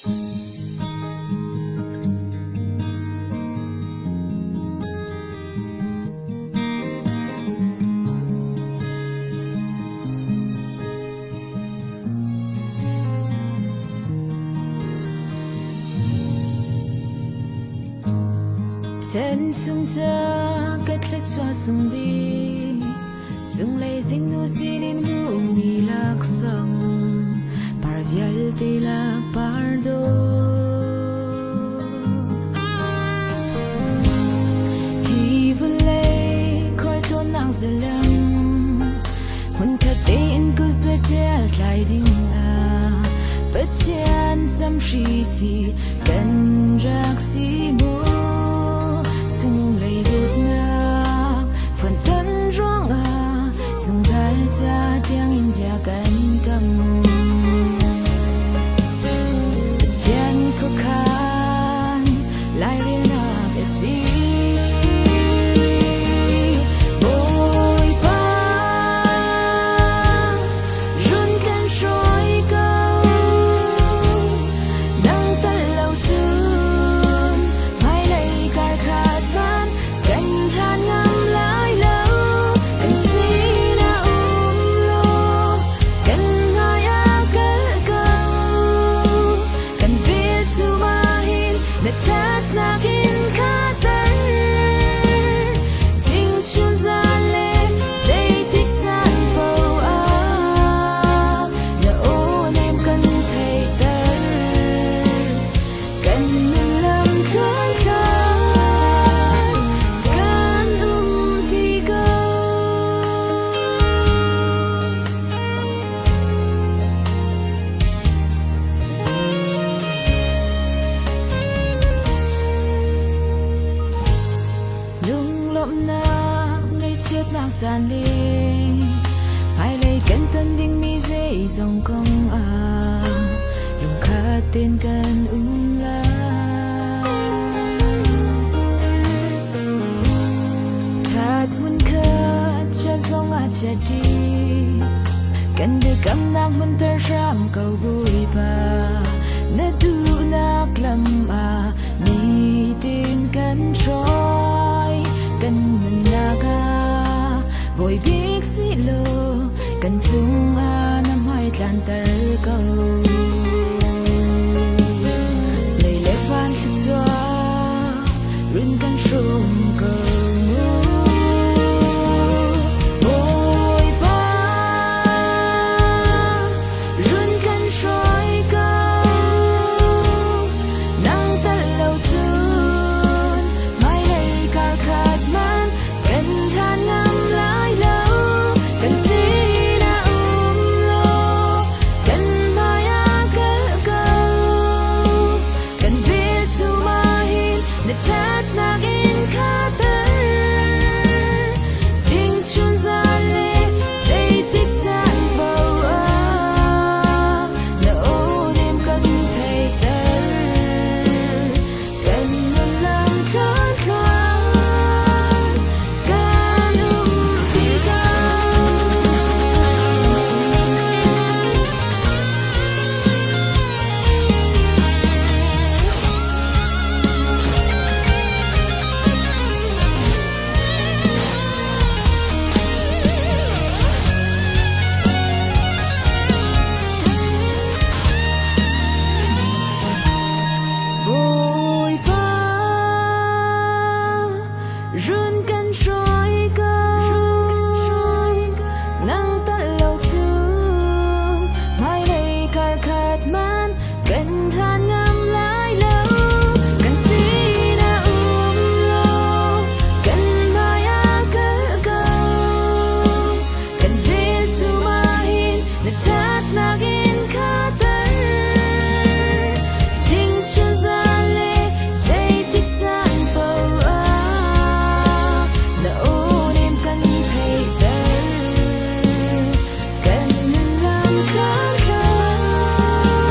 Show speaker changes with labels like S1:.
S1: Chân sung cha cất lết xoa sung bi chung lay sing nu sinin ngung ni lak sang parvial te la pardo hi vun lay khoi to nang zalam hun kha te in ku za tel tlai ding a pathian sam shri si kan rak si mo sung lay được na phần tân rong à dùng dài cha tiếng in bia cánh cầm chân khó khăn lại riêng là cái gì bồi ba run cánh soi câu đang tận lâu xuân mai đây cài khát cánh than ngắm lại lâu cánh si đã lô cánh ngài á cất câu cánh viết chu ma hin để thắt nạc in khát tấn dinh chu ra lệ dây tích gian bầu á là ôn em cần thầy tấn cần mình làm khơi khơi nạc giàn lê phải lấy cân tân đinh mi dây dòng công à dùng khát tên cần la thắt hun khát cha dòng à cha đi cần để cầm nạc hun tơ ram cầu bụi ba nè tu nạc lâm à mi tên cần trôi cần mình naga vội biết xí lô cần chung a năm hai tàn tơ câu lấy lệ phan khi xóa run cần sung câu vội ba run cần soi câu nắng tận lâu xuân mai đây cả khát man cần than ngắm lại lâu cần si đã lô cần mai á cất câu cần viết chu ma hin để thắt nạc in khát tấn dinh chun ra lệ dây tích gian bầu á là ôn em cần thầy tấn cần luôn làm khát khát cần đi cao vội ba run cần soi câu nắng tận lâu thương mai đây cả khát man cần than ngắm lại lâu cần si đã lô cần mai á cất câu cần viết chu ma hin để thắt nạc in khát tấn dinh chun ra lệ dây tích gian bầu á là ôn em cần thầy tấn cần mình làm khát khao